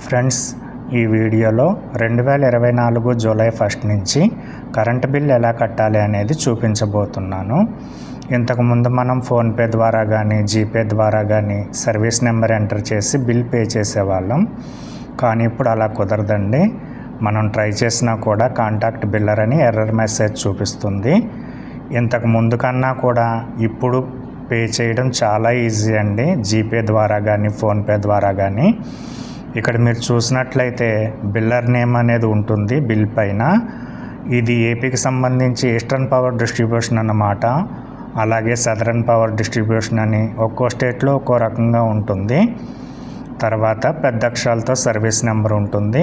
Friends, ఈ వీడియోలో 2024 July 1 నుంచి కరెంటు బిల్ ఎలా కట్టాలి అనేది చూపించబోతున్నాను. ఇంతకుముందు మనం ఫోన్పే ద్వారా కానీ జీపే ద్వారా కానీ సర్వీస్ నెంబర్ ఎంటర్ చేసి బిల్ పే చేసేవాళ్ళం. కానీ ఇప్పుడు అలా కుదరదండి. మనం ట్రై చేసినా కూడా కాంటాక్ట్ బిల్లర్ అని ఎర్రర్ మెసేజ్ చూపిస్తుంది. ఇంతకు ముందు కన్నా కూడా ఇప్పుడు పే చేయడం చాలా ఈజీ అండి. జీపే ద్వారా కానీ ఫోన్పే ద్వారా కానీ. ఇక్కడ మీరు చూసినట్లయితే బిల్లర్ నేమ్ అనేది ఉంటుంది బిల్ పైన. ఇది ఏపీకి సంబంధించి ఈస్టర్న్ పవర్ డిస్ట్రిబ్యూషన్ అన్నమాట. అలాగే సదరన్ పవర్ డిస్ట్రిబ్యూషన్ అని ఒక్కో స్టేట్లో ఒక్కో రకంగా ఉంటుంది. తర్వాత పెద్ద అక్షరాలతో సర్వీస్ నెంబర్ ఉంటుంది.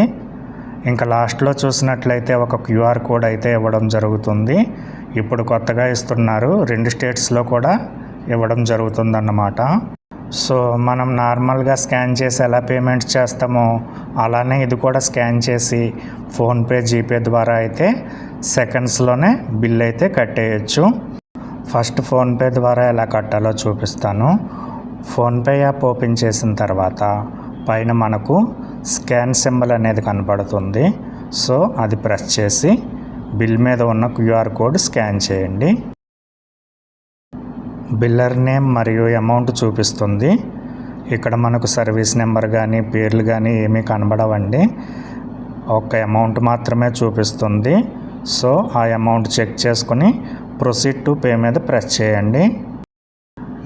ఇంకా లాస్ట్లో చూసినట్లయితే ఒక క్యూఆర్ కోడ్ అయితే ఇవ్వడం జరుగుతుంది. ఇప్పుడు కొత్తగా ఇస్తున్నారు, 2 స్టేట్స్లో కూడా ఇవ్వడం జరుగుతుందన్నమాట. సో మనం నార్మల్గా స్కాన్ చేసి ఎలా పేమెంట్స్ చేస్తామో అలానే ఇది కూడా స్కాన్ చేసి ఫోన్పే జీపే ద్వారా అయితే సెకండ్స్లోనే బిల్ అయితే కట్టేయచ్చు. ఫస్ట్ ఫోన్పే ద్వారా ఎలా కట్టాలో చూపిస్తాను. ఫోన్పే యాప్ ఓపెన్ చేసిన తర్వాత పైన మనకు స్కాన్ సింబల్ అనేది కనపడుతుంది. సో అది ప్రెస్ చేసి బిల్ మీద ఉన్న క్యూఆర్ కోడ్ స్కాన్ చేయండి. బిల్లర్ నేమ్ మరియు అమౌంట్ చూపిస్తుంది. ఇక్కడ మనకు సర్వీస్ నెంబర్ కానీ పేర్లు కానీ ఏమీ కనబడవండి. ఒక అమౌంట్ మాత్రమే చూపిస్తుంది. సో ఆ అమౌంట్ చెక్ చేసుకుని ప్రొసీడ్ టు పే మీద ప్రెస్ చేయండి.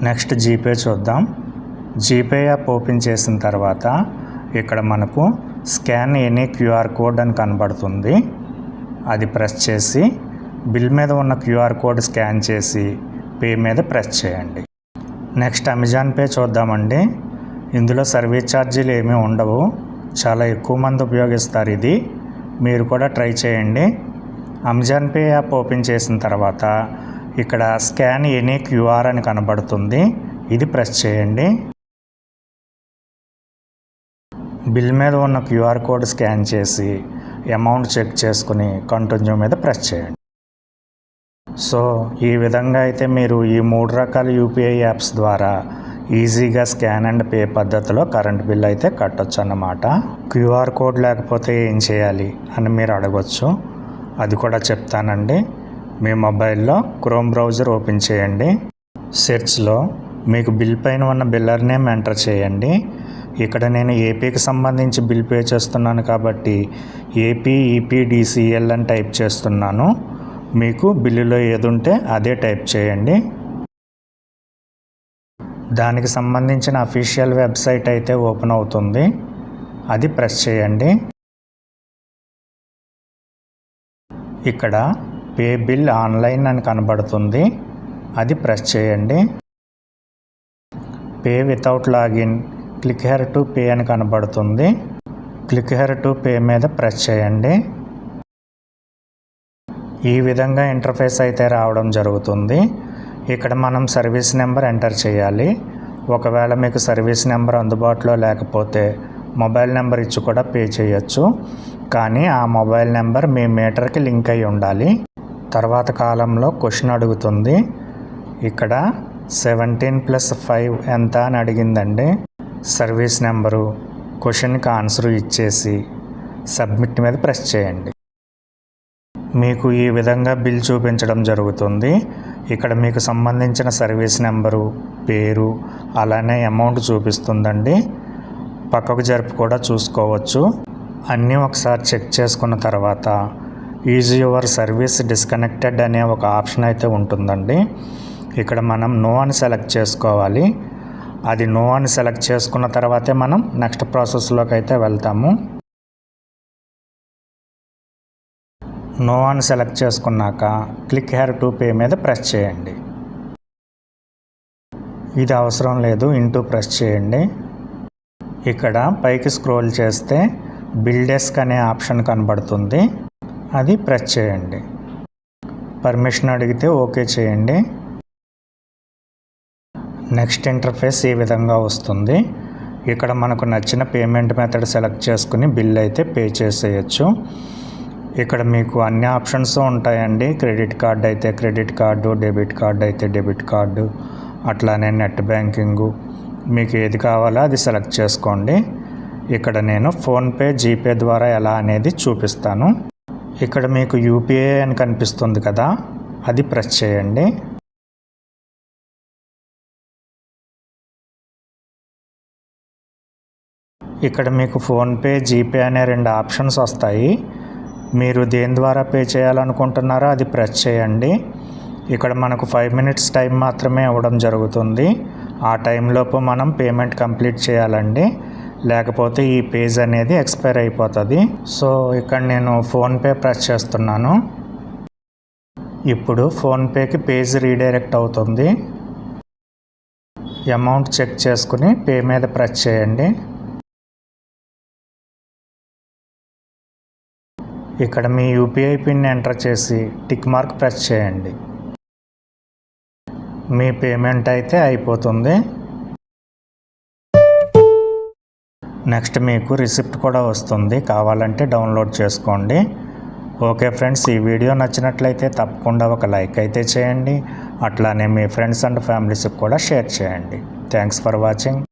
నెక్స్ట్ జీపే చూద్దాం. జీపే యాప్ ఓపెన్ చేసిన తర్వాత ఇక్కడ మనకు స్కాన్ ఎనీ క్యూఆర్ కోడ్ అని కనబడుతుంది. అది ప్రెస్ చేసి బిల్ మీద ఉన్న క్యూఆర్ కోడ్ స్కాన్ చేసి పే మీద ప్రెస్ చేయండి. నెక్స్ట్ అమెజాన్ పే చూద్దామండి. ఇందులో సర్వీస్ ఛార్జీలు ఏమీ ఉండవు. చాలా ఎక్కువ మంది ఉపయోగిస్తారు ఇది. మీరు కూడా ట్రై చేయండి. అమెజాన్ పే యాప్ ఓపెన్ చేసిన తర్వాత ఇక్కడ స్కాన్ ఎనీ క్యూఆర్ అని కనబడుతుంది. ఇది ప్రెస్ చేయండి. బిల్ మీద ఉన్న క్యూఆర్ కోడ్ స్కాన్ చేసి అమౌంట్ చెక్ చేసుకుని కంటిన్యూ మీద ప్రెస్ చేయండి. సో ఈ విధంగా అయితే మీరు ఈ 3 రకాల యూపీఐ యాప్స్ ద్వారా ఈజీగా స్కాన్ అండ్ పే పద్ధతిలో కరెంట్ బిల్ అయితే కట్టొచ్చు అన్నమాట. క్యూఆర్ కోడ్ లేకపోతే ఏం చేయాలి అని మీరు అడగవచ్చు. అది కూడా చెప్తానండి. మీ మొబైల్లో క్రోమ్ బ్రౌజర్ ఓపెన్ చేయండి. సెర్చ్లో మీకు బిల్ పైన ఉన్న బిల్లర్ నేమ్ ఎంటర్ చేయండి. ఇక్కడ నేను ఏపీకి సంబంధించి బిల్ పే చేస్తున్నాను కాబట్టి ఏపీ ఈపీడీసీఎల్ అని టైప్ చేస్తున్నాను. మీకు బిల్లులో ఏది ఉంటే అదే టైప్ చేయండి. దానికి సంబంధించిన అఫీషియల్ వెబ్సైట్ అయితే ఓపెన్ అవుతుంది. అది ప్రెస్ చేయండి. ఇక్కడ పే బిల్ ఆన్లైన్ అని కనబడుతుంది. అది ప్రెస్ చేయండి. Pay without login click here to pay అని కనబడుతుంది. క్లిక్ హియర్ టు పే మీద ప్రెస్ చేయండి. ఈ విధంగా ఇంటర్ఫేస్ అయితే రావడం జరుగుతుంది. ఇక్కడ మనం సర్వీస్ నెంబర్ ఎంటర్ చేయాలి. ఒకవేళ మీకు సర్వీస్ నెంబర్ అందుబాటులో లేకపోతే మొబైల్ నెంబర్ ఇచ్చి కూడా పే చేయొచ్చు. కానీ ఆ మొబైల్ నెంబర్ మీ మీటర్కి లింక్ అయి ఉండాలి. తర్వాత కాలంలో క్వశ్చన్ అడుగుతుంది. ఇక్కడ 17+5 ఎంత అని అడిగిందండి. సర్వీస్ నెంబరు క్వశ్చన్కి ఆన్సర్ ఇచ్చేసి సబ్మిట్ మీద ప్రెస్ చేయండి. మీకు ఈ విధంగా బిల్ చూపించడం జరుగుతుంది. ఇక్కడ మీకు సంబంధించిన సర్వీస్ నెంబరు, పేరు, అలానే అమౌంట్ చూపిస్తుందండి. పక్కకు జరుపు కూడా చూసుకోవచ్చు. అన్నీ ఒకసారి చెక్ చేసుకున్న తర్వాత ఈజ్ యువర్ సర్వీస్ డిస్కనెక్టెడ్ అనే ఒక ఆప్షన్ అయితే ఉంటుందండి. ఇక్కడ మనం నో అని సెలెక్ట్ చేసుకోవాలి. అది నో అని సెలెక్ట్ చేసుకున్న తర్వాతే మనం నెక్స్ట్ ప్రాసెస్లోకి అయితే వెళ్తాము. నో అని సెలెక్ట్ చేసుకున్నాక క్లిక్ హియర్ టు పే మీద ప్రెస్ చేయండి. ఇది అవసరం లేదు, ఇంటూ ప్రెస్ చేయండి. ఇక్కడ పైకి స్క్రోల్ చేస్తే బిల్ డెస్క్ అనే ఆప్షన్ కనబడుతుంది. అది ప్రెస్ చేయండి. పర్మిషన్ అడిగితే ఓకే చేయండి. నెక్స్ట్ ఇంటర్ఫేస్ ఈ విధంగా వస్తుంది. ఇక్కడ మనకు నచ్చిన పేమెంట్ మెథడ్ సెలెక్ట్ చేసుకుని బిల్ అయితే పే చేసేయచ్చు. ఇక్కడ మీకు అన్ని ఆప్షన్స్ ఉంటాయండి. క్రెడిట్ కార్డ్ అయితే క్రెడిట్ కార్డు, డెబిట్ కార్డు అయితే డెబిట్ కార్డు, అట్లానే నెట్ బ్యాంకింగు, మీకు ఏది కావాలో అది సెలెక్ట్ చేసుకోండి. ఇక్కడ నేను ఫోన్పే జీపే ద్వారా ఎలా అనేది చూపిస్తాను. ఇక్కడ మీకు యూపీఐ అని కనిపిస్తుంది కదా, అది ప్రెస్ చేయండి. ఇక్కడ మీకు ఫోన్పే జీపే అనే 2 ఆప్షన్స్ వస్తాయి. మీరు దేని ద్వారా పే చేయాలనుకుంటున్నారో అది ప్రెస్ చేయండి. ఇక్కడ మనకు 5 మినిట్స్ టైం మాత్రమే ఇవ్వడం జరుగుతుంది. ఆ టైంలోపు మనం పేమెంట్ కంప్లీట్ చేయాలండి, లేకపోతే ఈ పేజ్ అనేది ఎక్స్పైర్ అయిపోతుంది. సో ఇక్కడ నేను ఫోన్పే ప్రెస్ చేస్తున్నాను. ఇప్పుడు ఫోన్పేకి పేజ్ రీడైరెక్ట్ అవుతుంది. అమౌంట్ చెక్ చేసుకుని పే మీద ప్రెస్ చేయండి. ఇక్కడ మీ యూపీఐ పిన్ ఎంటర్ చేసి టిక్ మార్క్ ప్రెస్ చేయండి. మీ పేమెంట్ అయితే అయిపోతుంది. నెక్స్ట్ మీకు రిసిప్ట్ కూడా వస్తుంది, కావాలంటే డౌన్లోడ్ చేసుకోండి. ఓకే ఫ్రెండ్స్, ఈ వీడియో నచ్చినట్లయితే తప్పకుండా ఒక లైక్ అయితే చేయండి. అట్లానే మీ ఫ్రెండ్స్ అండ్ ఫ్యామిలీస్కి కూడా షేర్ చేయండి. Thanks for watching.